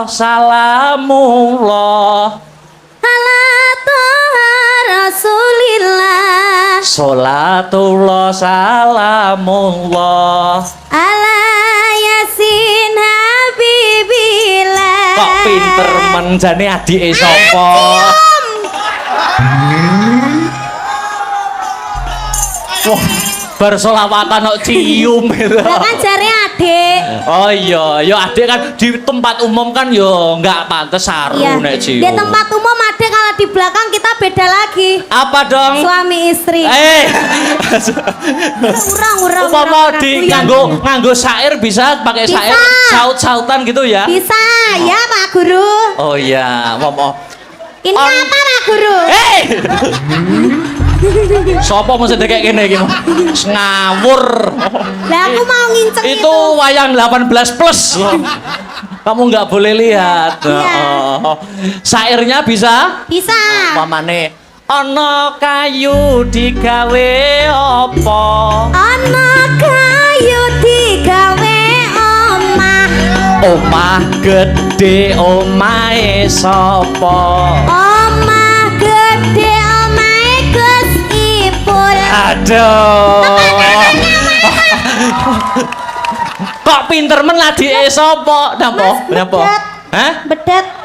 salamullah ala toha rasulillah Sholatullah salamullah ala yasin habibillah. Kok pinter menjane adike sapa? Wah, bersolawatan kok cium gitu. Lah kan jare adik. Oh iya, ya adik kan di tempat umum kan yo nggak pantes saru Iya. nek cium. Di tempat umum adik, kalau di belakang kita beda lagi. Apa dong? Suami istri. Urang. Umpama di nganggo syair bisa pakai Bisa. syair saut-sautan gitu ya? Bisa ya Pak Guru. Oh iya, ngomong. Ini apa Pak Guru? Sopo mesti kayak gini iki? Ngawur. Lah aku mau nginceng Itu wayang 18 plus. Kamu nggak boleh lihat. Iya. Syairnya bisa? Bisa. Pamane ana kayu digawe apa? Ana kayu digawe omah. Omah gede omahe sapa? Omah gede omahe Gus Ipul. Aduh. Kok pinter men adike sapa? Napa? Napa? Hah? Bedet.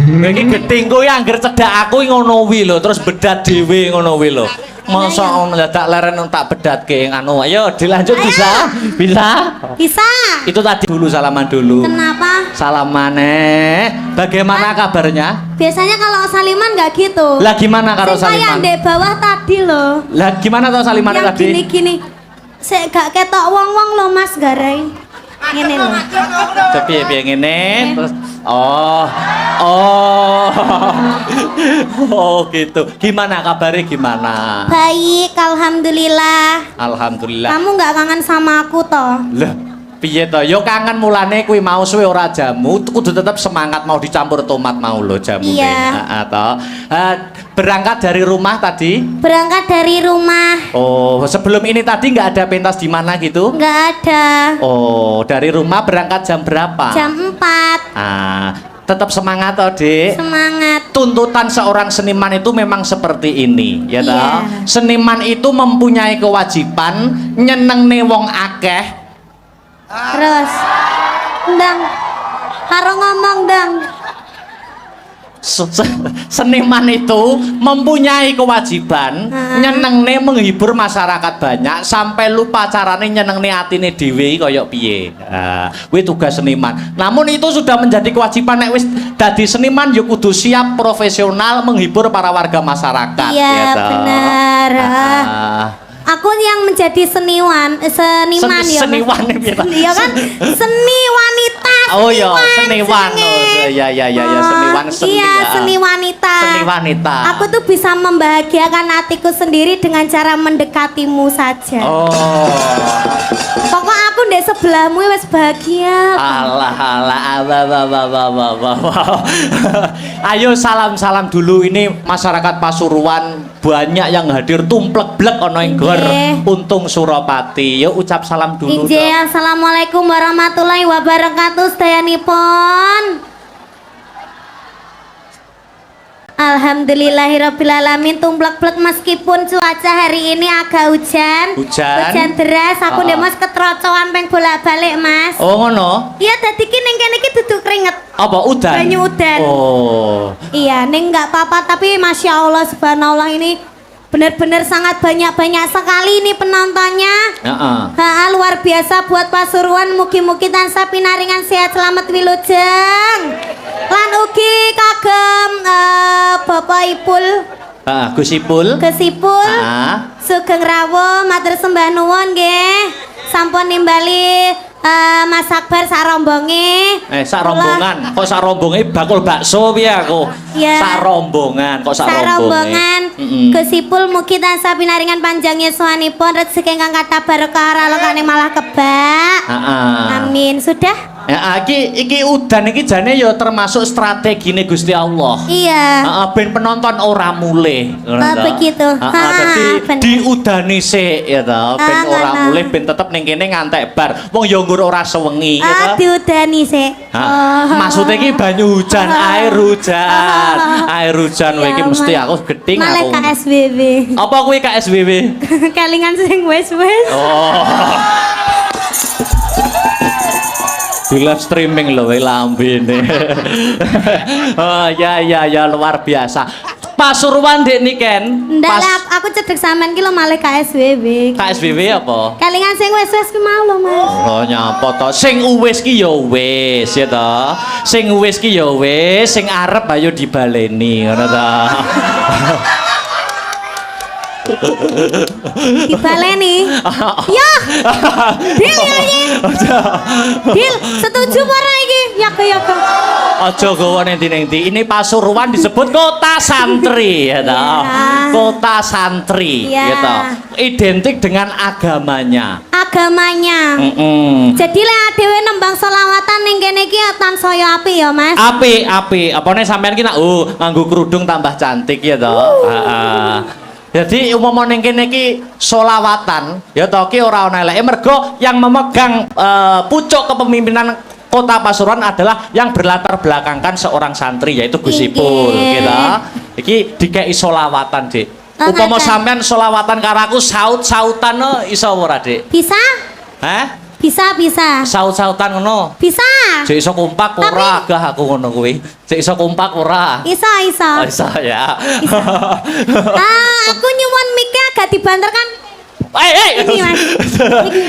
Iki getingku ya angger cedak aku ngono wi lho, terus bedat dhewe ngono wi lho. Masa mendadak leren tak bedatke anu. Ayo dilanjut bisa? Bisa? Bisa. Itu tadi dulu salaman dulu. Kenapa? Salamane. Bagaimana kabarnya? Biasanya kalau saliman nggak gitu. Lah gimana karo Sing kayak saliman? di bawah tadi loh. Lah gimana tau salimannya Yang tadi? gini-gini. Sik gak ketok wong-wong lo Mas Garai. Ngene lho. Tapi piye ngene terus oh gitu. Gimana kabarnya gimana? Baik, alhamdulillah. Alhamdulillah. Kamu nggak kangen sama aku toh? Lah piye to? Yo kangen mulane kuwi mau suwe ora jamu, kudu tetep semangat mau dicampur tomat mau lho jamu. Iya. Heeh to. Berangkat dari rumah tadi? Berangkat dari rumah. Oh, sebelum ini tadi nggak ada pentas di mana gitu? Nggak ada. Oh, dari rumah berangkat jam berapa? Jam 4. Tetap semangat toh, Dik. Semangat. Tuntutan seorang seniman itu memang seperti ini, ya toh. Iya. Seniman itu mempunyai kewajiban nyenengne wong akeh. Terus. Ndang. Karo ngomong dang. Seniman itu mempunyai kewajiban nyenengne menghibur masyarakat banyak sampai lupa carane nyenengne atine dhewe kaya piye. Kuwi tugas seniman. Namun itu sudah menjadi kewajiban nek wis dadi seniman ya kudu siap profesional menghibur para warga masyarakat. Iya, ya toh. benar. Aku yang menjadi seniman ya. Seniwan Iya kan? Seni wanita. Oh iya, seniwan. Oh iya seniwan seni. Iya, seni wanita. Seni wanita. Aku tuh bisa membahagiakan hatiku sendiri dengan cara mendekatimu saja. Oh. Pokok aku ndek sebelahmu wis bahagia. Alah. Ayo salam dulu ini masyarakat Pasuruan banyak yang hadir tumplek-blek ana ing gor Untung Suropati. Yuk ucap salam dulu. Injih, assalamualaikum warahmatullahi wabarakatuh sedayanipun. Alhamdulillahirrabbilalamin. Tumplek-plek meskipun cuaca hari ini agak hujan deras. Aku ndek Mas ketrocoan peng bolak-balik Mas. Oh ngono? Iya, dadi ki ning kene iki duduk keringet. Apa udan? Banyu udan. Oh. Iya, ning nggak apa-apa, tapi Masya Allah subhanallah ini benar-benar sangat banyak sekali ini penontonnya. Luar biasa buat Pasuruan. Mugi-mugi tansah pinaringan sehat selamat wilujeng. Lan ugi kagem Bapak Ipul. Gus Ipul. Sugeng rawuh matur sembah nuwun nggih. Sampun nimbali Mas Akbar sak rombonge. Sak rombongan. Kok sak rombonge bakul bakso piye aku? Ya. Sak rombongan. Kok sak rombongan? Gus Ipul mugi tansah pinaringan panjang yuswanipun rezeki ingkang kathah barokah ralokane malah kebak. Amin. Sudah? Ya, iki udan iki jane ya termasuk strategine Gusti Allah. Iya. Ben penonton ora mulih. Begitu. Dadi diudani sik ya ta, ben ora mulih ben tetep ning kene ngantek bar. Wong ya nggur ora sewengi ya ta. Diudani sik. Maksudnya iki banyu hujan, air hujan. Air hujan kowe iki mesti aku geding Malah aku. KSBB. Apa kuwi KSBB? Kelingan sing wis-wis. Oh. Di live streaming loh lambene. Oh ya luar biasa. Pasuruan Dek Niken. Ndak lah, aku cedek sampean ki lho malah KSBB. KSBB apa? Kelingan sing wis-wis ki mau lho, Mas. Oh nyapa to. Sing wis ki ya wis ya to. Sing wis ki ya wis, sing arep ayo dibaleni ngono to. Dibaleni. Ya. Dil ya iki. Dil, setuju apa ora iki? Ya ke. Aja gawa ning ndi. Ini Pasuruan disebut kota santri ya to. Kota santri ya to. Identik dengan agamanya. Jadi lek dhewe nembang selawatan ning kene iki tansaya apik ya, Mas. Apik. Apane sampean ki nak nganggo kerudung tambah cantik ya to. Heeh. Jadi umum ning kene iki solawatan ya to ki ora ana eleke mergo yang memegang pucuk kepemimpinan Kota Pasuruan adalah yang berlatar belakangkan seorang santri yaitu Gus Ipul gitu. Iki dikei solawatan, Dik. Upama sampean solawatan karo aku saut-sautan no iso ora, Dik? Bisa? Bisa. Saut-sautan ngono. Bisa. Jek iso kompak ora gah aku ngono kuwi. Jek iso kompak ora. Iso. Oh, iso ya. Aku nyuwun mic agak dibanterkan. Ini Mas.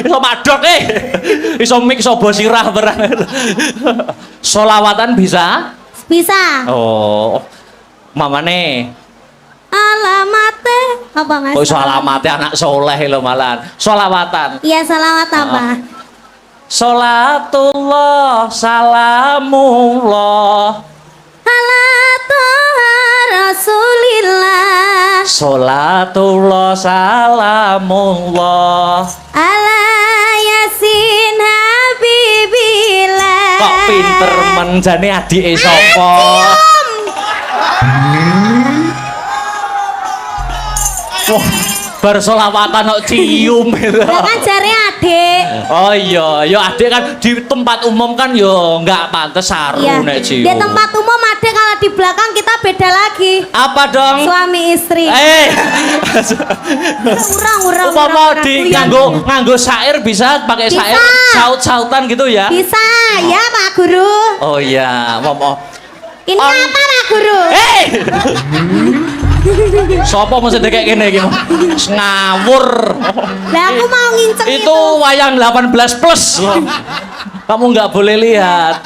Iso madok Iso mik iso bosirah barang. Solawatan bisa? Bisa. Oh. Mamane. Alamate apa Mas? Kok iso alamate anak soleh lho malan. Solawatan. Iya, selawat apa? Salatullah salamullah ala toha rasulillah. Salatullah salamullah ala yasin habibillah. Kok pinter men jane adike sapa? Wah, bersolawatan kok cium gitu. Lah kan jare adik. Oh iya, ya adik kan di tempat umum kan yo nggak pantes saru nek cium. Di tempat umum adik, kalau di belakang kita beda lagi. Apa dong? Suami istri. Urang. Upama di nganggo syair bisa pakai syair saut-sautan gitu ya? Bisa, ya Pak Guru. Oh iya, Ini apa Pak Guru? Sopo mesti kayak gini iki? Ngawur. Lah aku mau nginceng itu wayang 18 plus. Kamu nggak boleh lihat.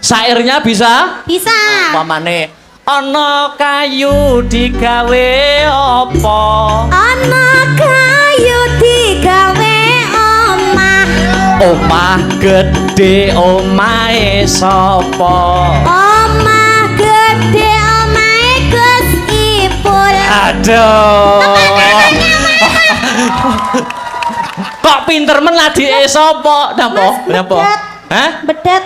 Syairnya bisa? Bisa. Mamane ana kayu digawe apa? Ana kayu digawe omah. Omah gede omahe sapa? Omah gede omahe Gus Ipul. Aduh. Kok pinter men adike sapa? Napa? Hah? Bedet.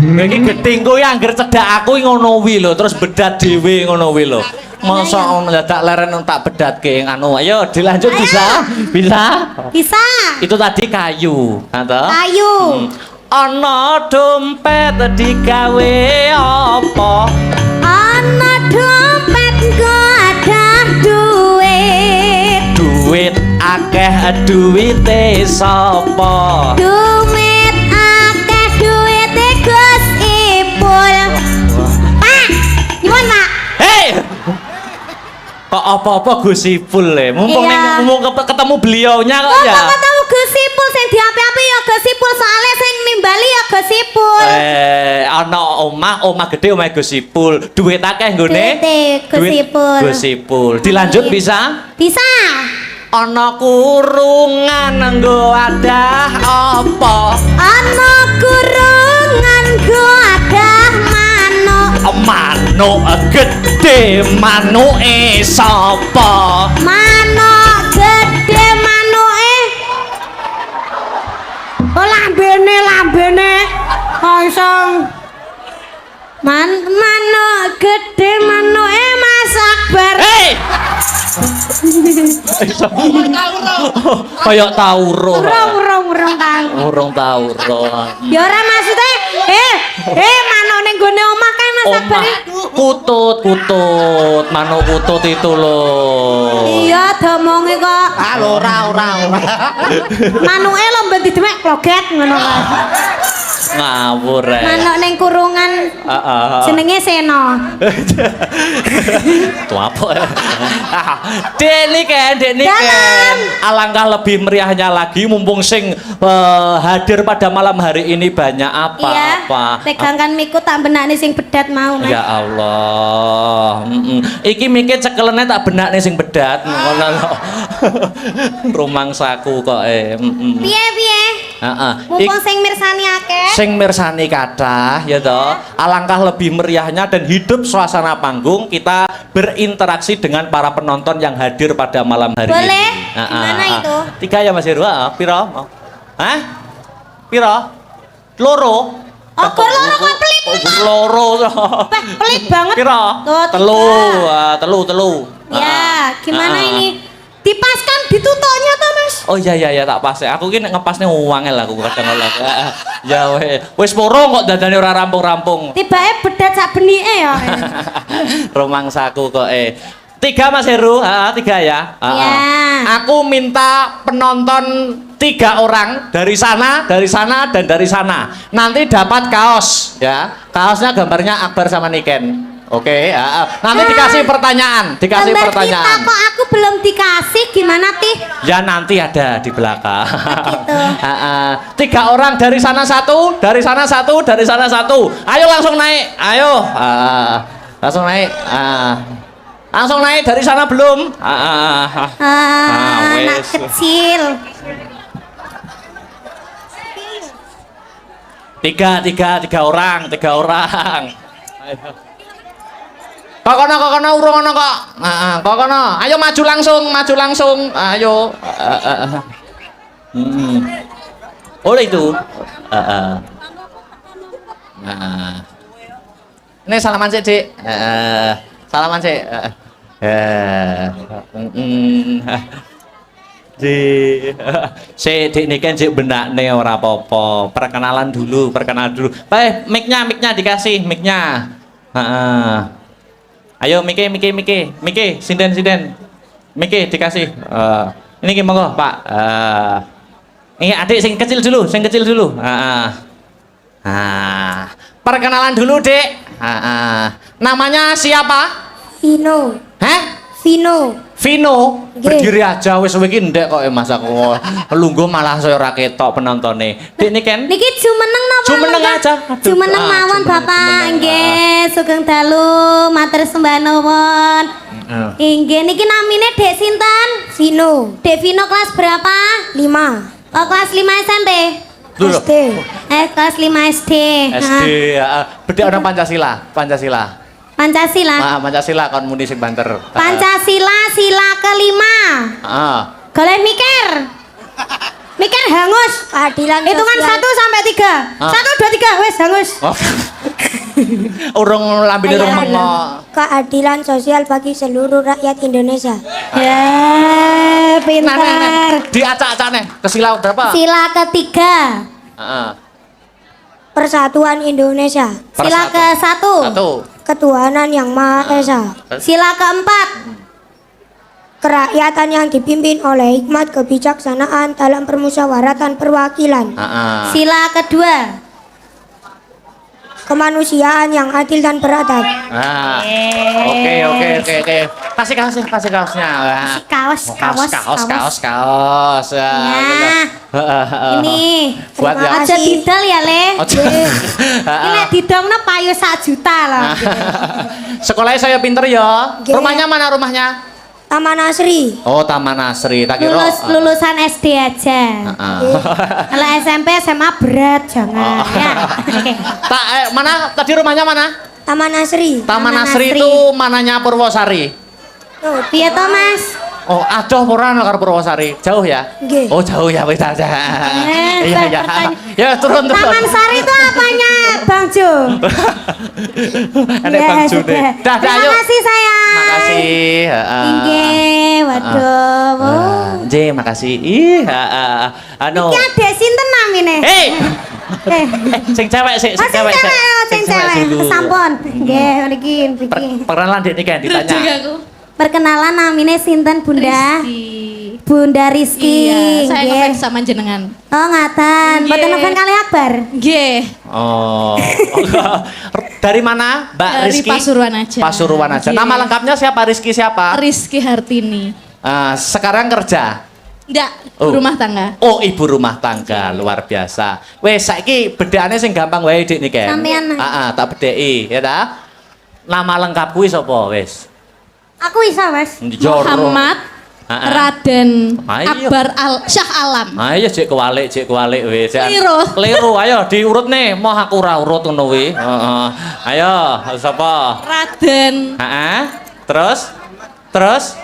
Iki gething kuwi angger cedhak aku ngono wi lho, terus bedat dhewe ngono wi lho. Masa dadak leren tak bedatke anu. Ayo dilanjut bisa? Bisa. Itu tadi kayu, Kayu. Ana dompet digawe apa? Ana dompet nggo ada duit. Duit akeh duwite sapa? Duit akeh duwite Gus Ipul. Pak, nyuwun Pak. Hei! Kok apa-apa Gus Ipul le? Mumpung ketemu beliaunya kok ya. Kok ketemu Gus Ipul sing diapi-api ya Gus Ipul, soalnya sing nimbali ya Gus Ipul. Ana omah gede omah Gus Ipul. Duit akeh nggone? Gus Ipul. Dilanjut bisa? Bisa. Ana kurungan nggo adah apa? Ana kurungan nggo adah manuk. Manuk gede manuke sapa? Manuk gede manuke. Oh lambene. Kosong. Manuk gede manuke Mas Akbar. Hei! Kayak tawuruh. Urung tahu. Urung tawuruh. Ya ora maksudnya, manuk ning gone omah kae Mas Sabar. Kutut, manuk kutut itu loh. Iya, domonge kok. Ah, ora. Manuke lho mbek didemek kloget ngono kae. Ngawur rek. Manuk ning kurungan jenenge Seno. Itu apa ya? Dek niken. Alangkah lebih meriahnya lagi mumpung sing hadir pada malam hari ini banyak apa? Iya, pegangkan miku tak benakne sing bedat mau Mas. Ya Allah. Iki mikir cekelene tak benakne sing bedat ngono lho. Rumangsaku kok Piye? Heeh. Mumpung sing mirsani akeh. Sing mirsani kathah ya toh. Alangkah lebih meriahnya dan hidup suasana panggung kita berinteraksi dengan para penonton yang hadir pada malam hari Boleh? ini. Gimana itu? 3 ya Mas Heru. Piro? Hah? Piro? Loro. Oh, loro kok pelit. Loro. Pelit banget. Piro? Tuh, Telu. Ya, gimana ini? Dipaskan ditutoknya toh Mas? Oh iya tak pas. Aku ki nek ngepasne wangel aku kadang olah. Ya wis poro kok dadane ora rampung-rampung. Tibake bedat sak benike ya. Rumangsaku kok 3 Mas Heru, 3 ya. Iya. Aku minta penonton 3 orang dari sana, dan dari sana. Nanti dapat kaos ya. Kaosnya gambarnya Akbar sama Niken. Oke, nanti dikasih pertanyaan, Kita kok aku belum dikasih gimana Tih? Ya nanti ada di belakang. Gitu. 3 orang dari sana 1, dari sana 1, dari sana 1. Ayo langsung naik, ayo. Langsung naik. Langsung naik dari sana belum? Anak wes. kecil. 3 orang. Ayo. Kok kono urung ono kok. Kok kono. Ayo maju langsung. Ayo. Oleh itu. Ini salaman sih, Dik. Salaman sih. Dik niki kan Dik benakne ora apa-apa. Perkenalan dulu. Mic-nya dikasih mic-nya. Ayo Miki, sinden. Miki dikasih. Ini ki monggo, Pak. Ini adik sing kecil dulu. Perkenalan dulu, Dek. Namanya siapa? Vino. Hah? Vino. Berdiri aja wis iki ndek kok Mas aku. Lungguh malah saya ora ketok penontonnya. Dek niken. Niki jumeneng napa? Jumeneng aja. Jumeneng mawon Bapak. Nggih, sugeng dalu matur sembah nuwun. Nggih, niki namine Dek sinten? Vino. Dek Vino kelas berapa? 5. Oh, kelas 5 SMP. SD. Kelas 5 SD. SD. Bedek orang Pancasila. Pancasila kon muni sing banter. Pancasila sila kelima. Golek mikir hangus. Keadilan hitungan 1 sampai 3. 1 2 3 wes hangus. Urung lambene urung mengo. Keadilan sosial bagi seluruh rakyat Indonesia. Ya, pintar. Diacak-acakne ke sila berapa? Sila ketiga. Persatuan Indonesia. Sila ke-1. Ketuhanan yang Maha Esa. Sila keempat. Kerakyatan yang dipimpin oleh hikmat kebijaksanaan dalam permusyawaratan perwakilan. Sila kedua. Kemanusiaan yang adil dan beradab. Oke. Kasih kaosnya. Kaos. Ya. Ini buat ya. aja didal ya, Le. Ini didongno payu 1 juta loh. Sekolahnya saya pinter ya. Rumahnya mana rumahnya? Taman Asri. Oh, Taman Asri. Tak kira Lulusan SD aja. Kalau SMP SMA berat jangan ya. Mana tadi rumahnya mana? Taman Asri. Taman Asri itu mananya Purwosari. Iya toh Mas. Oh, adoh ora karo Purwosari. Jauh ya? Nggih. Oh, jauh ya wis aja. Iya. Ya, turun. Taman Sari itu apanya? Bang Jo. Enek Bang Jo deh. Dah, Terima ayo. kasih sayang. Makasih. Inggih, waduh. Nggih, makasih. Ih, anu. Iki adek sinten namine? Hei, Eh. sing cewek sik, Oh, sing cewek sik. sing cewek. dulu. Sampun. Nggih, mriki. Perkenalan Dik niki ditanya. Perkenalan namine sinten Bunda? Rizky. Bunda Rizky. Iya, saya nggih. ngefans sama jenengan. Oh, ngaten. Nggih. Mboten ngefans kali Akbar. Nggih. Oh. Dari mana, Mbak Dari Rizky? Pasuruan aja. Pasuruan aja. Nggih. Nama lengkapnya siapa? Rizky siapa? Rizky Hartini. Sekarang kerja. Enggak, Oh. rumah tangga. Oh, ibu rumah tangga, luar biasa. Wes saiki bedakane sing gampang wae Dik niki. Sampean. Tak bedheki, ya ta? Nama lengkap kuwi sapa wis? Aku isa, Mas. Joro. Muhammad Ah, ah. Raden Ayo. Akbar Syah Alam. Ayo cek kewalik wis. Keliru. Keliru, ayo diurut nih. Mau aku ora urut ngono kuwi. Heeh. Ayo, sapa? Raden Heeh. Terus?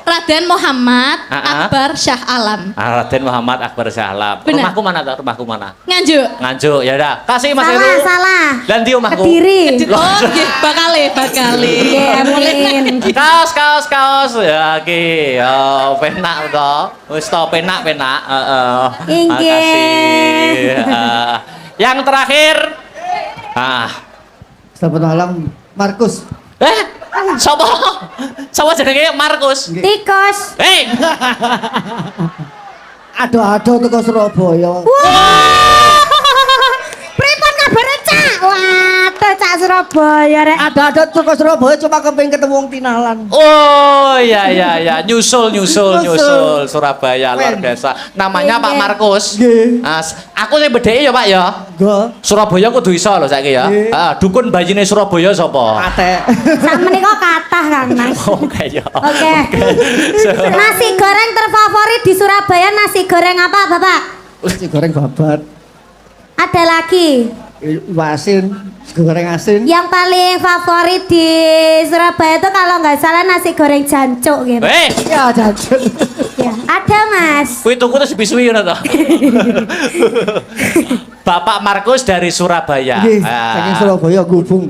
Raden Muhammad Ah, ah. Akbar Syah Alam. Raden Muhammad Akbar Syahlam. Benar. Rumahku mana? Rumahku mana? Nganjuk. Nganjuk, ya udah. Kasih Mas Salah, Heru. salah. Lan ndi omahku? Kediri. Oh, nggih, bakale. Nggih, amin. Kaos. Ya iki, ya penak to. Wis to penak. Heeh. Inggih. Makasih. Yang terakhir. Selamat malam, Markus. Sapa jenenge Markus? Tikus. Hei, Ado-ado teko Surabaya. Wah. Pripun kabare, Cak? Waduh, Cak Surabaya rek. Ado-ado teko Surabaya cuma kepengin ketemu wong tinalan. oh ya, nyusul Surabaya luar Keren. biasa. Namanya Pak Nggih. Markus. Nggih. Aku sing bedheki ya Pak ya. Go. Surabaya kudu iso lho saiki ya. Nggih. Dukun bayine Surabaya sapa? Ate. Sak menika kathah Kang Mas. Oh kaya. Oke. Nasi goreng terfavorit di Surabaya nasi goreng apa, Bapak? Nasi goreng babat. Ada lagi. Iwak asin, nasi goreng asin. Yang paling favorit di Surabaya itu kalau nggak salah nasi goreng jancuk gitu. Ya jajan. Ya, ada Mas. Kuwi tuku terus bisui ngono to. Bapak Markus dari Surabaya. Nggih, saking Surabaya gubung.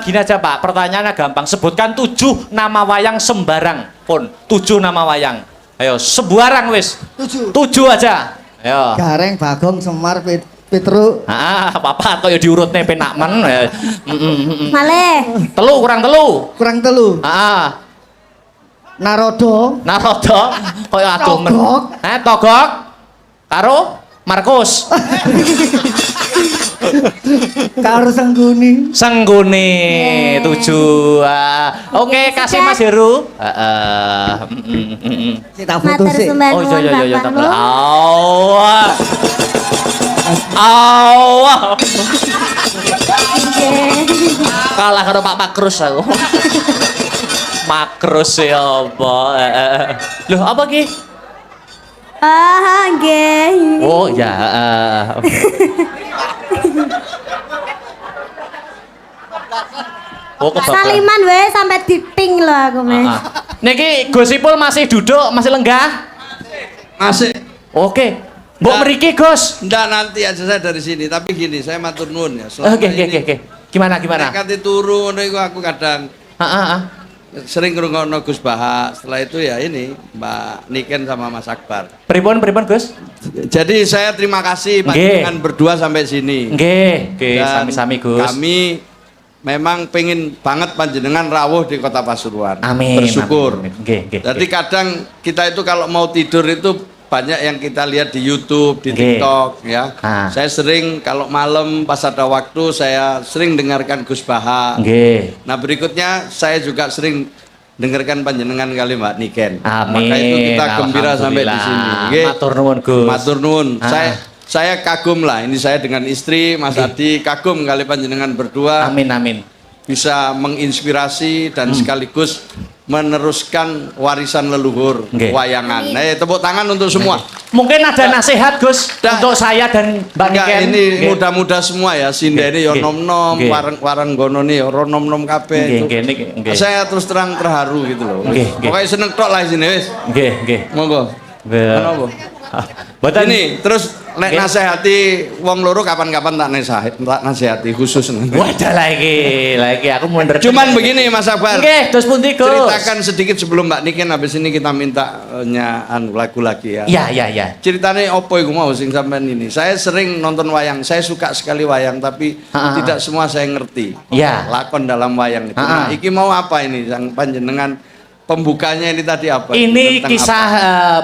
Gini aja Pak, pertanyaannya gampang. Sebutkan 7 nama wayang sembarang pun. 7 nama wayang. Ayo, sembarang wis. 7 aja. Ayo. Gareng, Bagong, Semar, Petruk. Papa kok ya diurutne penak men. Malih. Telu kurang telu. Kurang telu. Narodo. Narodo kaya adoh men. Togok. Togok karo Markus. Karo Sengguni. Sengguni 7. Oke, kasih Mas Heru. Si tak foto Matur sih. sembah Oh nuwun iya. Bapak. Awah. Awah. Kalah karo Pak Makrus aku. Makrus ya apa? Loh, apa ki? Nggih. Oh ya. Oh kebablas. Saliman wae sampai diting loh aku Mas. Niki Gusipul masih duduk, masih lenggah? Masih. Oke. Mbok Nah. mriki, Gus. Enggak, nanti aja saya dari sini. Tapi gini, saya matur nuwun ya. Selama Oke. ini, Gimana? nek kate turu ngono iku aku kadang sering ngrungokno Gus Baha. Setelah itu ya ini Mbak Niken sama Mas Akbar. Pripun, Gus? Jadi saya terima kasih Nggih. panjenengan berdua sampai sini. Nggih, Dan sami-sami, Gus. Kami memang pengen banget panjenengan rawuh di Kota Pasuruan. Amin. Bersyukur. Amin. Nggih. Jadi kadang kita itu kalau mau tidur itu banyak yang kita lihat di YouTube, di Nggih. TikTok ya. Ah. Saya sering kalau malam pas ada waktu saya sering dengarkan Gus Baha. Nggih. Nah, berikutnya saya juga sering dengarkan panjenengan kali Mbak Niken. Amin. Maka itu kita gembira sampai di sini. Alhamdulillah. Nggih. Matur nuwun, Gus. Matur nuwun. Ah. Saya kagum lah. Ini saya dengan istri Mas Adi kagum kali panjenengan berdua Amin. bisa menginspirasi dan sekaligus meneruskan warisan leluhur Nggih. wayangan. Tepuk tangan untuk semua. Mungkin ada nasihat, Gus, Dah. untuk saya dan Mbak Enggak, Niken. ini Nggih. muda-muda semua ya. Sindene yo Nggih. nom-nom, Nggih. wareng gono nih yo nom-nom kabeh. Nggih, itu. nggih. Saya terus terang terharu gitu loh. Nggih, nggih. Pokoknya seneng tok lah sini wis. Nggih. Monggo. Nggih. Kenapa? Mboten. Ini terus nek Nggih. nasihati wong loro kapan-kapan tak nasihati khusus. Wadah lagi aku mundur. Cuman begini Mas Akbar. Nggih, terus pundi Gus? Ceritakan sedikit sebelum Mbak Niken, habis ini kita minta lagu lagi ya. Ya. Ceritanya opo iku mau sing sampean ini. Saya sering nonton wayang, saya suka sekali wayang tapi tidak semua saya ngerti. Ya. Lakon dalam wayang itu. Nah, iki mau apa ini yang panjenengan pembukanya ini tadi apa? Ini Tentang kisah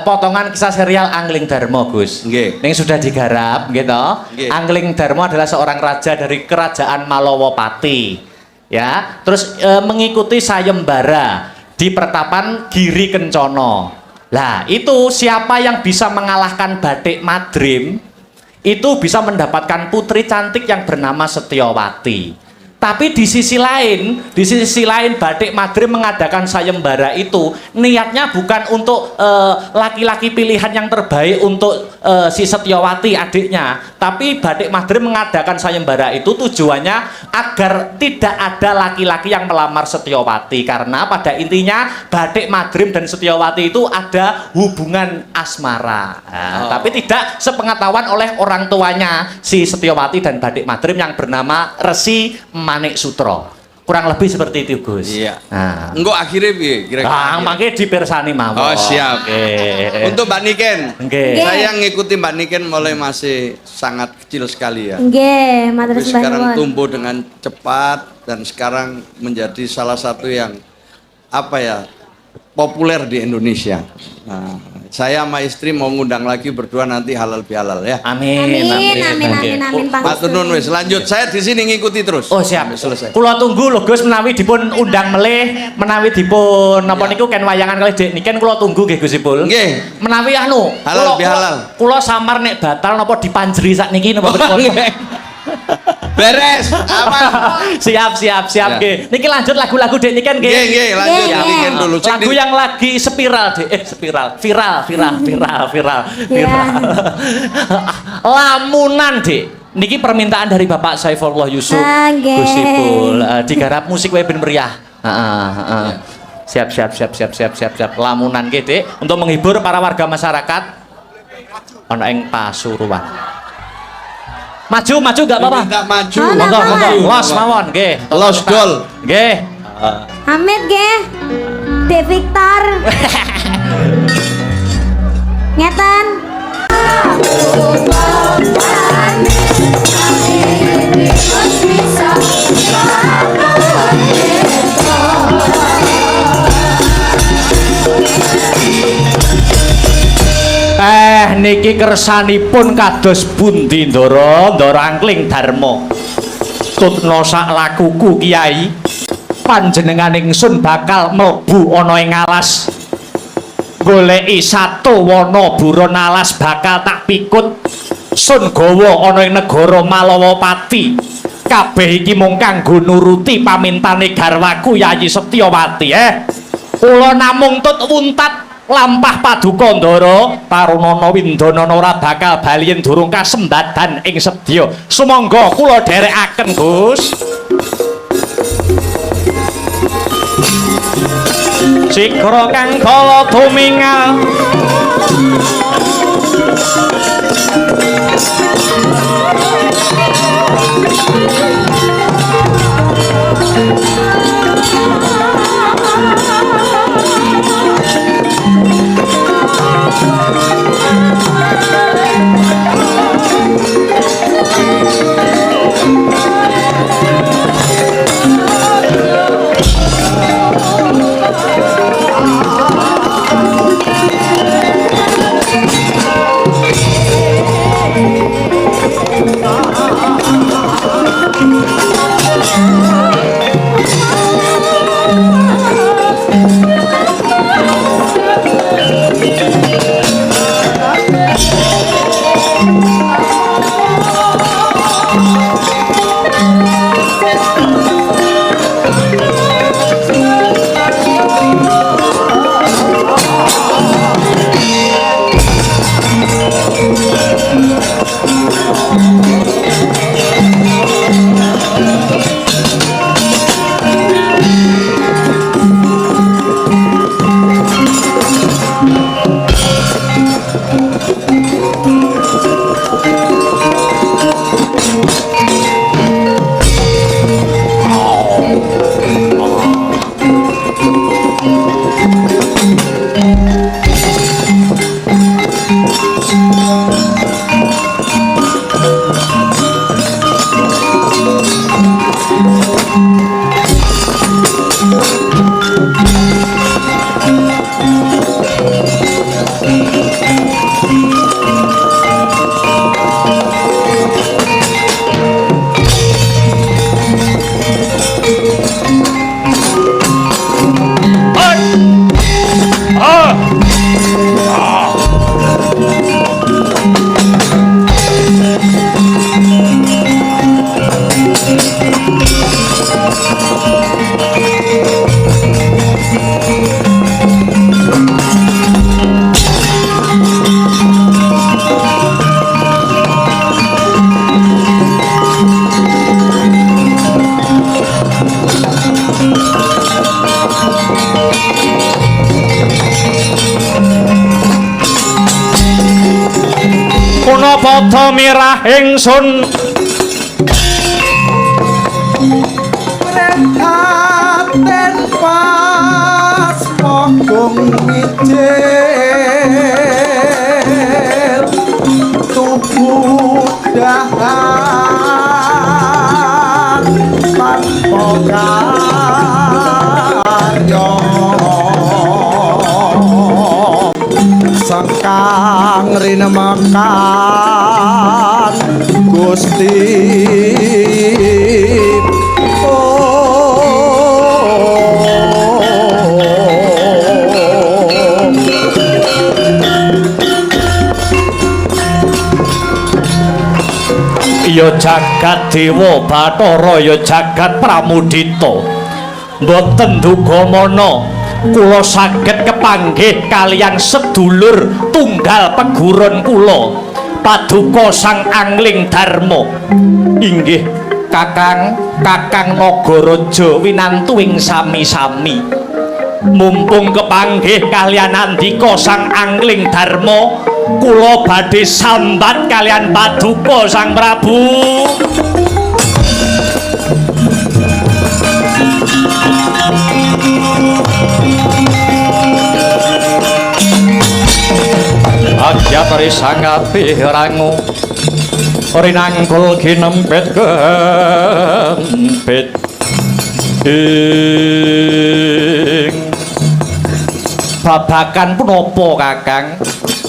potongan kisah serial Angling Darmo, Gus. Nggih. Yang sudah digarap, gitu. Nggih. Angling Darmo adalah seorang raja dari kerajaan Malowopati. Ya, terus mengikuti sayembara di pertapan Giri Kencono. Lah, itu siapa yang bisa mengalahkan Bathik Madrim itu bisa mendapatkan putri cantik yang bernama Setyowati. Tapi di sisi lain Bathik Madrim mengadakan sayembara itu niatnya bukan untuk laki-laki pilihan yang terbaik untuk si Setyowati adiknya, tapi Bathik Madrim mengadakan sayembara itu tujuannya agar tidak ada laki-laki yang melamar Setyowati, karena pada intinya Bathik Madrim dan Setyowati itu ada hubungan asmara. Nah, tapi tidak sepengetahuan oleh orang tuanya si Setyowati dan Bathik Madrim yang bernama Resi Manik Sutro. Kurang lebih seperti itu, Gus. Iya. Nah. Engko akhirnya piye kira-kira? Mangke dipirsani mawon. Oh, siap. Oke. Untuk Mbak Niken. Nggih. Saya ngikuti Mbak Niken mulai masih sangat kecil sekali ya. Nggih, matur Tapi sembah sekarang nuwun. tumbuh dengan cepat dan sekarang menjadi salah satu yang apa ya, populer di Indonesia. Nah, saya sama istri mau ngundang lagi berdua nanti halal bihalal ya. Amin. Amin, Matur nuwun wis. Lanjut, saya di sini ngikuti terus. Oh, siap. Sampai selesai. Kula tunggu lho Gus, menawi dipun undang melih, menawi dipun napa niku ken wayangan kalih Dek Niken kula tunggu nggih Gusipul. Nggih. Menawi anu, Halal bihalal. Kula samar nek batal napa dipanjeri sakniki napa pripun? Beres. Aman. Siap Ya. nggih. Niki lanjut lagu-lagu Dek Niken nggih. Nggih, lanjut Nggih, Mbak Niken dulu. Cek Lagu di- yang lagi viral. Lamunan, Dek. Niki permintaan dari Bapak Saifullah Yusuf. Nggih. Gusipul digarap musik wae ben meriah. Heeh. Siap. Lamunan nggih, Dek, untuk menghibur para warga masyarakat ana ing Pasuruan. Maju gak apa-apa. Minta maju. Monggo. Los mawon nggih. Los gol. Nggih. Amit nggih. Dek Victor. Ngeten. Niki kersanipun kados pundi Ndara Angling Darmo. Tutna sak lakuku Kiai, panjenengan ingsun bakal mlebu ana ing alas. Goleki sato wana buron alas bakal tak pikut. Sun gawa ana ing negara Malowopati. Kabeh iki mung kanggo nuruti pamintane garwaku Yayi Setyowati. Kula namung tut wuntat lampah paduka Ndara, Tarunana Windanana ora bakal bali yen durung kasembadan ing sedya. Sumangga kula dherekaken, Gus. Sikra kang kala tumingal Padha mirah ingsun Rekaten pas mokong mijil tubuh dahan tanpa karya sangkang rinemakan Gusti ya jagat dewa Bathara ya jagat Pramudita mboten dugamana kula saged kepanggih kaliyan sedulur tunggal pegurun kula Paduka Sang Angling Darma inggih Kakang Nagaraja winantuing sami-sami mumpung kepanggih kaliyan andika Sang Angling Darma kula badhe sambat kalian Paduka Sang Prabu. Agyatari sangapi rangu rinangkul ginempet kempit babakan punapa Kakang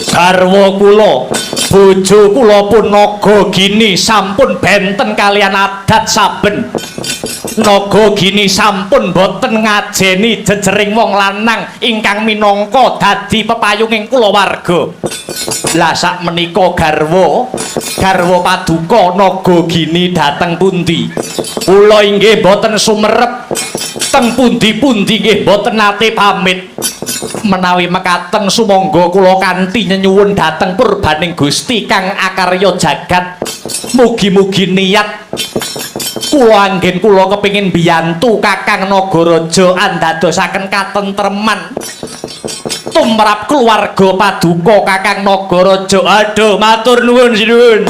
garwa kula bojo kula pun Nagagini sampun benten kalian adat saben Nagagini sampun boten ngajeni jejering wong lanang ingkang minangka dadi pepayunging kulawarga lah sak menika garwa Paduka Nagagini dhateng pundi kula inggih boten sumerep teng pundi-pundi nggih boten nate pamit menawi mekaten sumangga kula kanthi nyuwun dhateng purbaning Gusti kang akarya jagat mugi-mugi niat kula anggen kula kepingin biyantu Kakang Nagaraja andadosaken katentreman tumrap keluarga Paduka Kakang Nagaraja. Aduh matur nuwun sinuwun.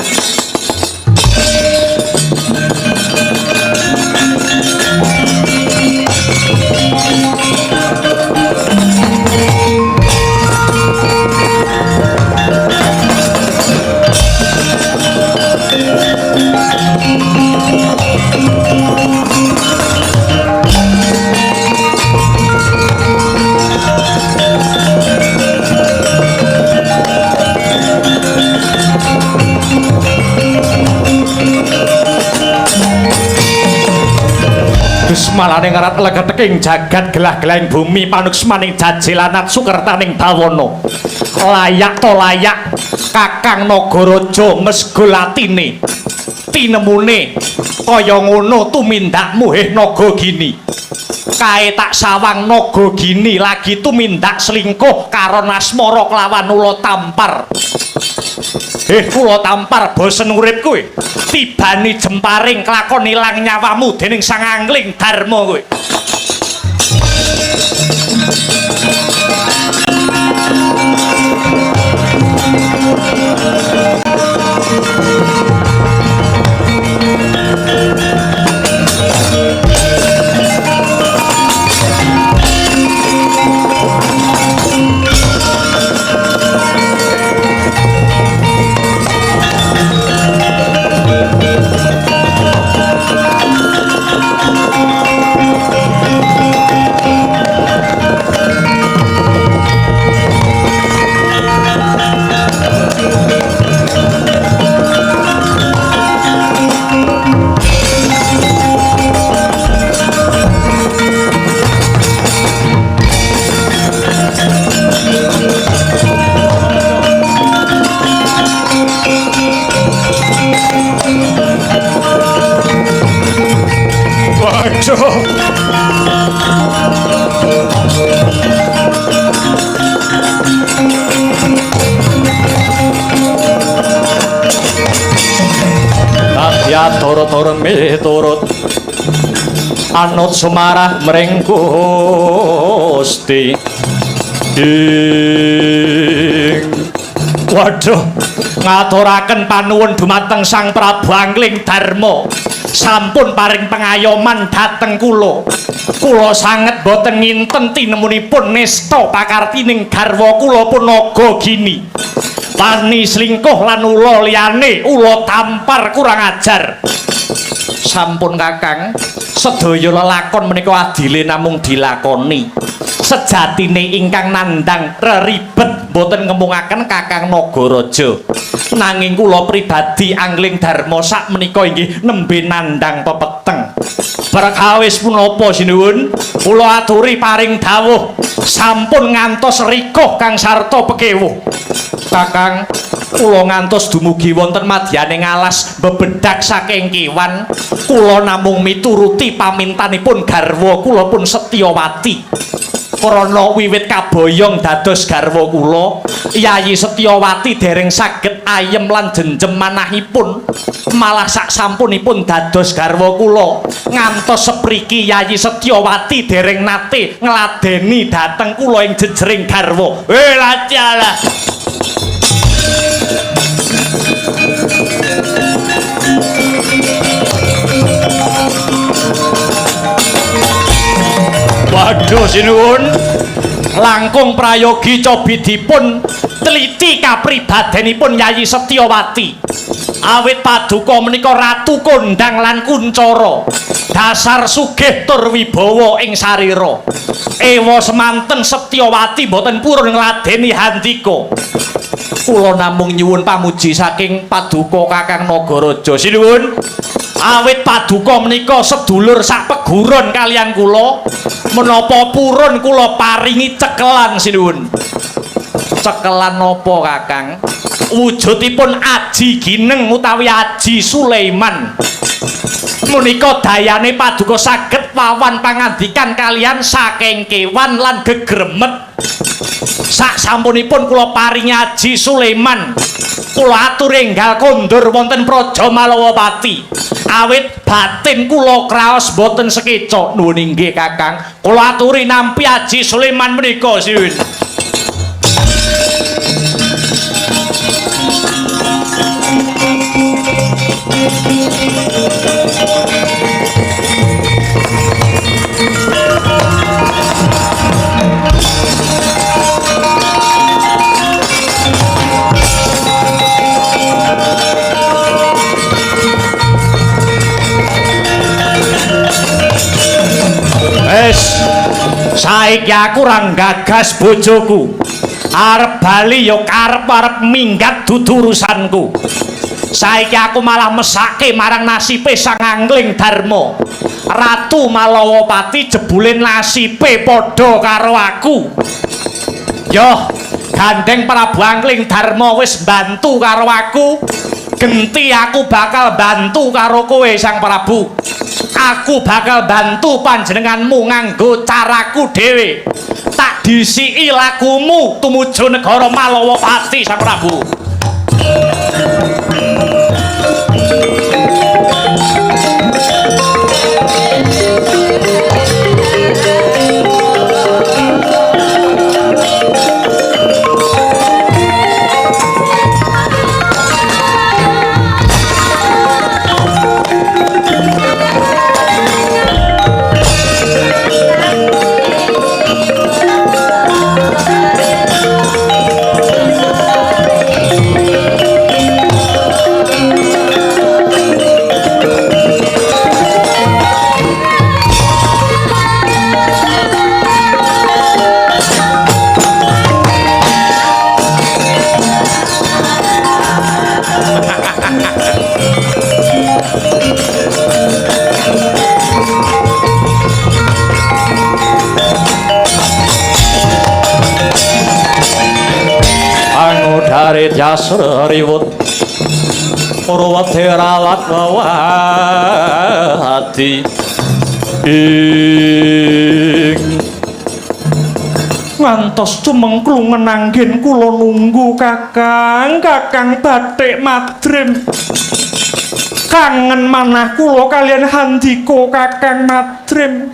Malane ngarat legeteking jagat gelah-gelahing bumi panuksmaning jajelanat sukertaning bawana layak to layak Kakang Nagaraja mesgul atine tinemune kaya ngono tumindakmu heh Nagagini kae tak sawang Nagagini lagi tumindak selingkuh karo Nasmara kelawan Ula Tampar. Kula Tampar bosen urip kowe. Tibani jemparing kelakon ilang nyawamu dening Sang Angling Darma kowe. turut-turut miturut anut sumarah mring Gusti. Waduh, ngaturaken panuwun dumateng Sang Prabu Angling Darma. Sampun paring pengayoman dhateng kula. Kula sanget boten nginten tinemunipun nesta pakartining garwa kula pun naga gini. Wani slingkuh lan ula liyane, ula tampar kurang ajar. Sampun Kakang, sedaya lelakon menika adile namung dilakoni. Sejatine ingkang nandhang reribet boten ngemungaken Kakang Nagaraja. Nanging kula pribadi Angling Darma sak menika inggih nembe nandhang pepeteng. Perkawis punapa sinuwun, kula aturi paring dawuh sampun ngantos rikuh kang sarta pekewuh. Kakang, kula ngantos dumugi wonten madyaning alas bebedak saking kewan, kula namung mituruti pamintanipun garwa kula pun Setyawati. Krana wiwit kaboyong dados garwa kula, Yayi Setyawati dereng saged ayem lan jenjem manahipun, malah sak sampunipun dados garwa kula ngantos sepriki Yayi Setyawati dereng nate ngladeni dhateng kula ing jejering garwa. Lajala. Waduh sinuwun, langkung prayogi cobidipun teliti kapribadenipun Yayi Setyawati. Awit paduka menika ratu kondang lan kuncara, dasar sugih tur wibawa ing sarira. Ewa semanten Setyawati boten purun ngladeni handika. Kula namung nyuwun pamuji saking paduka Kakang Nagaraja sinuwun. Awit paduka menika sedulur sak peguron kalian kula, menapa purun kula paringi cekelan sinuwun. Cekelan napa Kakang? Wujudipun Aji Gineng utawi Aji Sulaiman. Menika dayane paduka saged wawan pangandikan kalian saking kewan lan gegremet. Sak sampunipun kula paringi Aji Sulaiman, kula atur enggal kondur wonten Praja Malawapati. Awit batin kula kraos boten sekeca. Nuwun inggih Kakang, kula aturi nampi Aji Sulaiman menika sinuwun. Saiki aku ora gagas bojoku. Arep bali ya karep-arep minggat dudu urusanku. Saiki aku malah mesake marang nasibe Sang Angling Darma. Ratu Malawapati jebule nasibe padha karo aku. Yo, gandeng Prabu Angling Darma wis bantu karo aku. Genti aku bakal bantu karo kowe Sang Prabu. Aku bakal bantu panjenenganmu nganggo caraku dhewe. Tak disiki lakumu tumuju negara Malawapati Sang Prabu. Dari jasur riwut Purwati rawat wawati ing ngantos cumengklung ngenanggen kula nunggu Kakang batik madrim Kangen manah kula kalian Handika Kakang Madrim.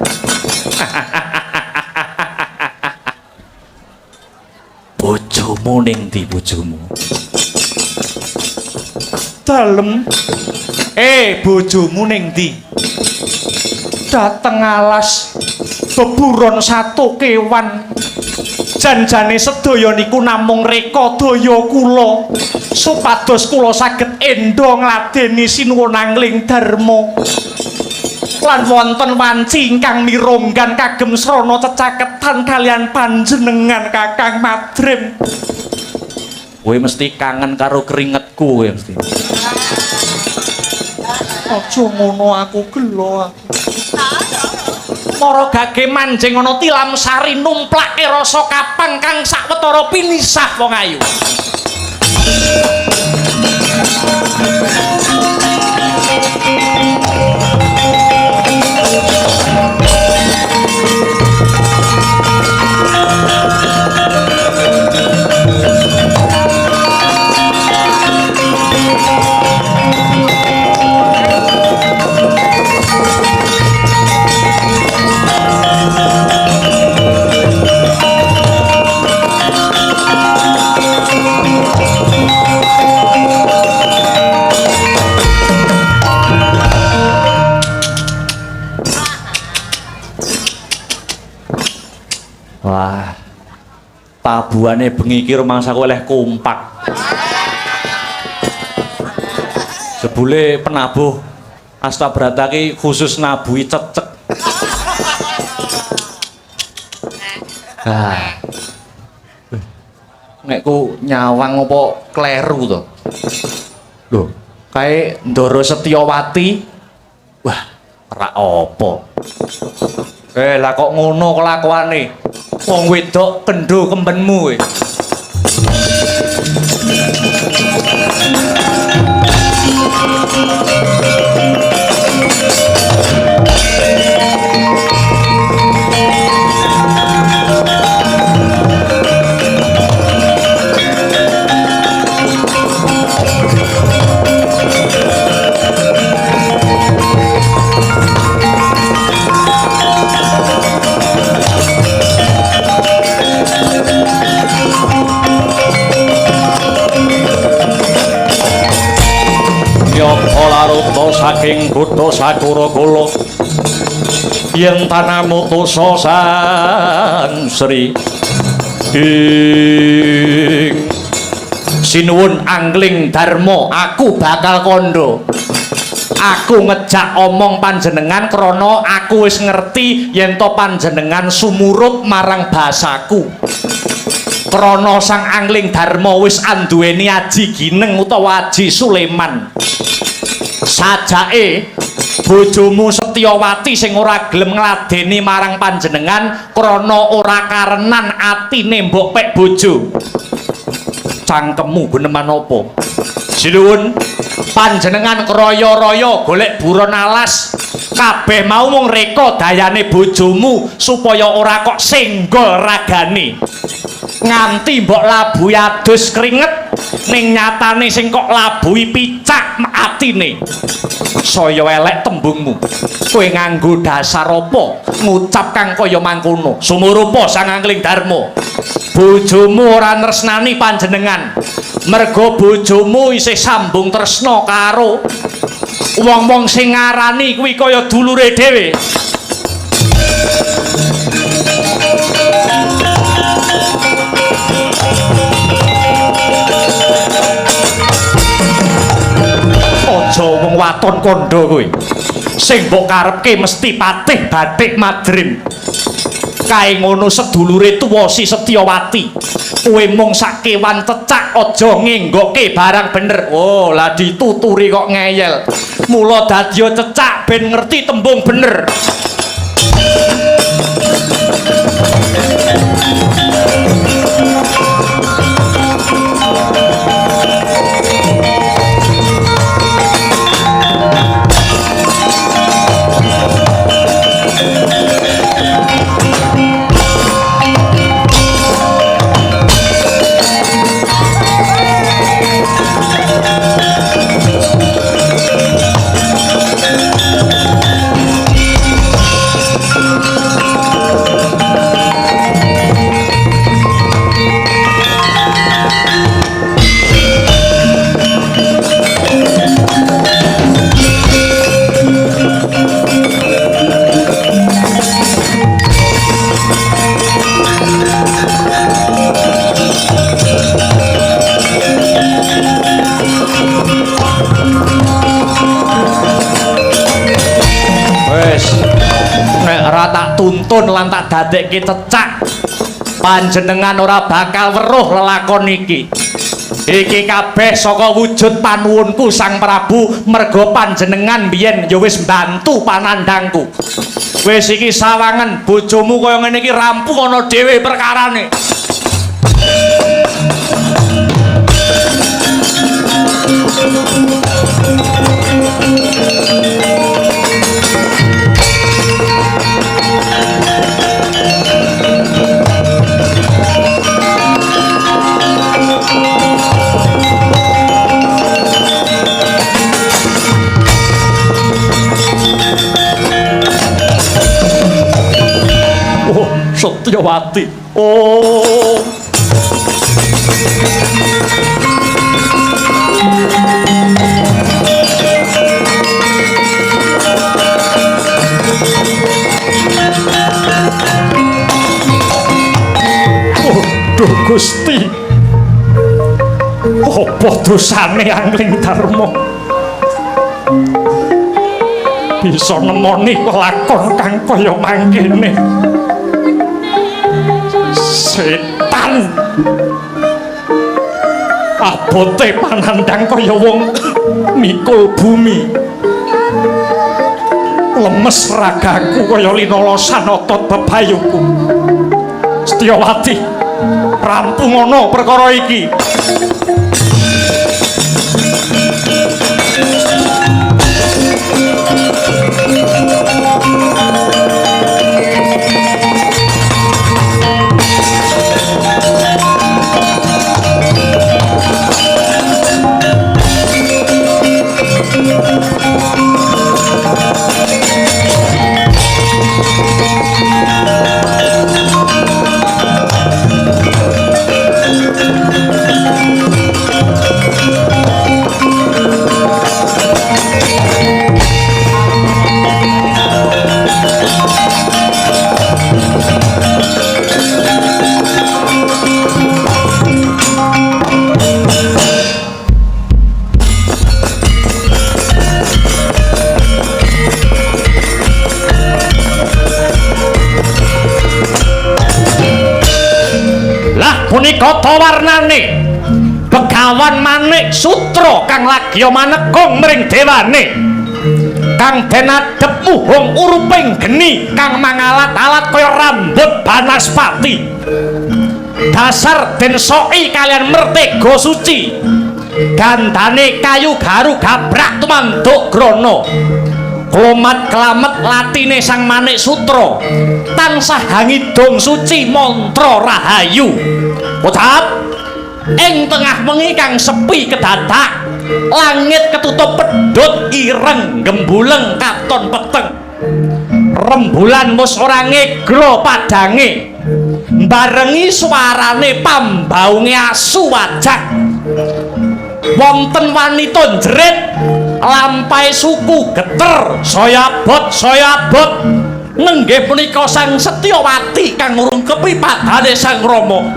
Bojomu ning ndi bojomu? Dalem. Bojomu ning ndi? Dateng alas beburon satu kewan. Janjane sedaya niku namung reka daya kula supados kula saged endo ngladeni sinuwun angling dharma. Lan wonten wanci ingkang mironggan kagem srana cecaketan kalian panjenengan Kakang Madrim. Kowe mesti kangen karo keringetku kowe mesti. Aja ngono aku gelo aku. Mara gage manjing ana tilam sari numplake rasa kapang kang sawetara pinisah wong ayu. Wah, tabuhane bengi iki rumangsaku oleh kompak. Sebule penabuh Astabrata ki khusus nabuhi cecek. Nek ku nyawang apa kleru to? Lho, kae Ndara Setyawati. Wah, ora apa. Lah kok ngono kelakuane? Wong wedok kendho kembenmu kowe. Saking Buddha Sakura Kula yen tanah mutusa sansri ing sinuwun angling dharma aku bakal kandha. Aku ngejak omong panjenengan krana aku wis ngerti yen to panjenengan sumurut marang basaku. Krana sang angling dharma wis anduweni aji gineng utawa aji Suleman. Sajake bojomu Setyawati sing ora gelem ngladeni marang panjenengan krana ora karenan atine mbok pek bojo. Cangkemmu guneman apa? Sinuwun panjenengan kroyo-royo golek buron alas. Kabeh mau mung reka dayane bojomu supaya ora kok senggol ragane. Nganti mbok labuhi adus keringet ning nyatane sing kok labuhi picak atine. Saya elek tembungmu. Kowe nganggo dasar apa ngucap kang kaya mangkono? Sumurupa sang angling dharma. Bojomu ora tresnani panjenengan. Merga bojomu isih sambung tresna karo wong-wong sing ngarani kuwi kaya dulure dhewe. Aja wong waton kandha kowe. Sing mbok karepke mesti patih Bathik Madrim. Kae ngono sedulure tuwa si Setyawati. Kowe mung sak kewan cecak aja ngenggokke barang bener. Oh, lah dituturi kok ngeyel. Mula dadya cecak ben ngerti tembung bener. Wes, nek ora tak tuntun lan tak dadekke cecak, panjenengan ora bakal weruh lelakon iki. Iki kabeh saka wujud panuwunku Sang Prabu, merga panjenengan biyen ya wis mbantu panandangku. Wis iki sawangen bojomu kaya ngene iki rampung ana dhewe perkarane. Setyawati. Oh. Duh Gusti. Apa dosane Angling Darma? Bisa nemoni kelakon kang kaya mangkene. Setan abote panandang kaya wong mikul bumi, lemes ragaku kaya linolosan otot bebayuku. Setyawati, rampung ana perkara iki. Punika tawarnane Begawan Manik Sutra kang lagya manekung mring dewane, kang den adhep muhung uruping geni, kang mangalat-alat kaya rambut Banaspati. Dasar den soki kalian mertega suci, gandane kayu garu gabrak tumanduk grana. Klomat kelamet latine Sang Manik Sutra, tansah hangidung suci mantra rahayu. Ucap ing tengah wengi kang sepi kedadak, langit ketutup pedhut ireng gembuleng katon peteng. Rembulan mus ora ngegro padange, barengi suarane pambaunge asu wajak. Wonten wanita jerit lampai suku geter saya abot nenggih punika Sang Setyawati kang ngrungkepi padane Sang Rama.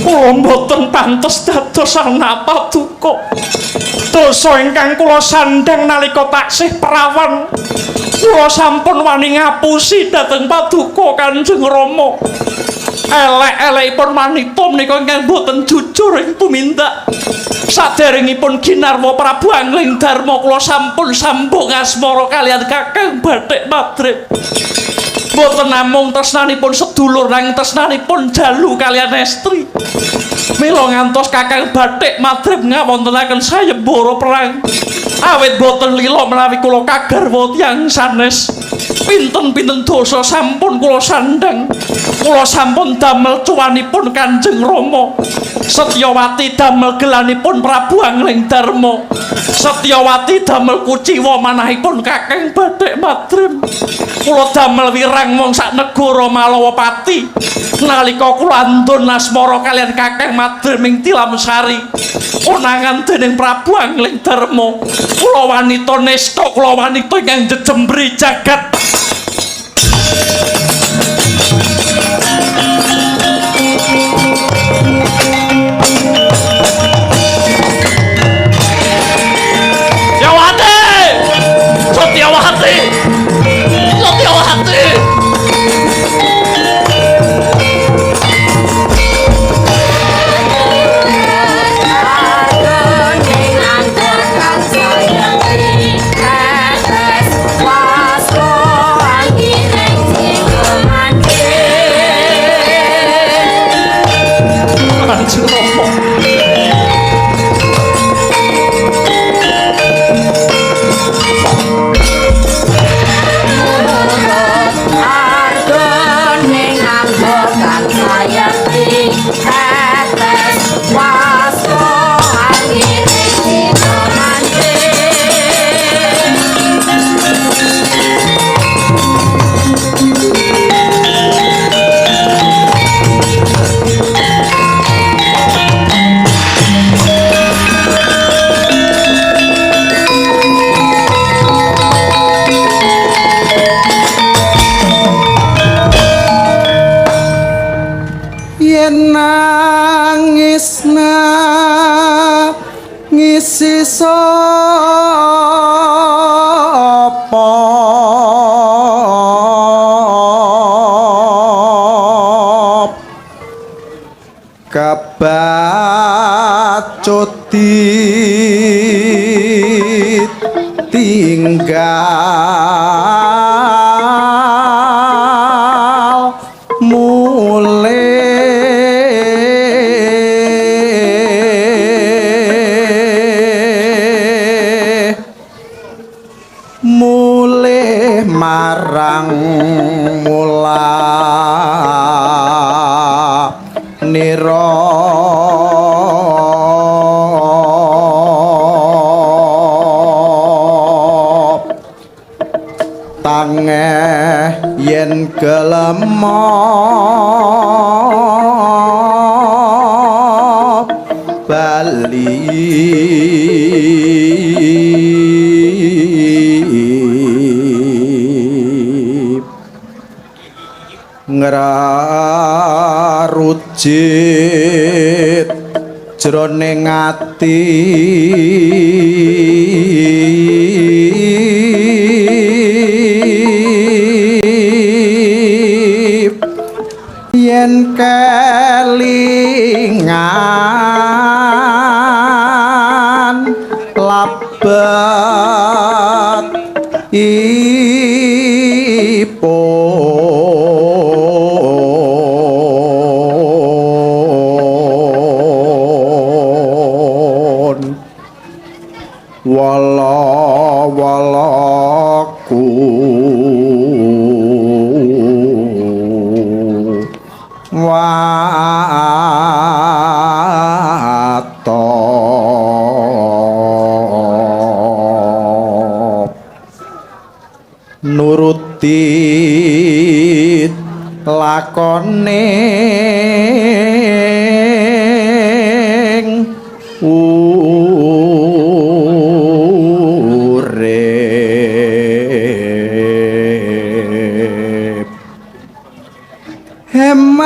Apa mboten pantes dados anak paduka. Dosa ingkang kula sandhang nalika taksih perawan, kula sampun wani ngapusi dhateng paduka Kanjeng Rama. Elek-elekipun wanita menika ingkang boten jujur ing tumindak. Saderengipun ginarwa Prabu Angling Darma, kula sampun sambung asmara kaliyan Kakang Bathik Madrip. Boten namung tresnanipun sedulur, nanging tresnanipun jalu kaliyan estri. Mila ngantos Kakang Bathik Madrip ngawontenaken sayembara perang, awit boten lila menawi kula kagarwa tiyang sanes. pinten-pinten dosa sampun kula sandhang. Kula sampun damel cuwanipun Kanjeng Rama. Setyawati damel gelanipun Prabu Angling Darma. Setyawati damel kuciwa manahipun Kakang Badhek Madrim. Kula damel wirang wong sak negara Malawapati. Nalika kula andun asmara kalian Kakang Madrim ing Tilam Sari. Konangan dening Prabu Angling Darma. Kula wanita nesta, kula wanita ingkang jejembri jagat. Setyawati! Setyawati! Kanjeng Rama. yen nangisna ngisi sapa kabacuti tinggal mulih marang mula nira tangeh yen kelemah bali ngrarujit jroning ati yen kelingan labet ipun wala-walaku watop nuruti lakone urip heman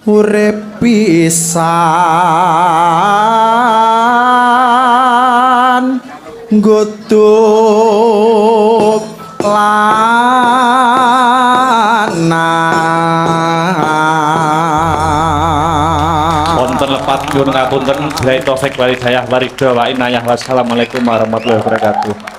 urip pisan nggodhog lanang wonten lepat nyuwun ngapunten billahi taufik wal hidayah waridho wa inayah wassalamualaikum warahmatullahi wabarakatuh.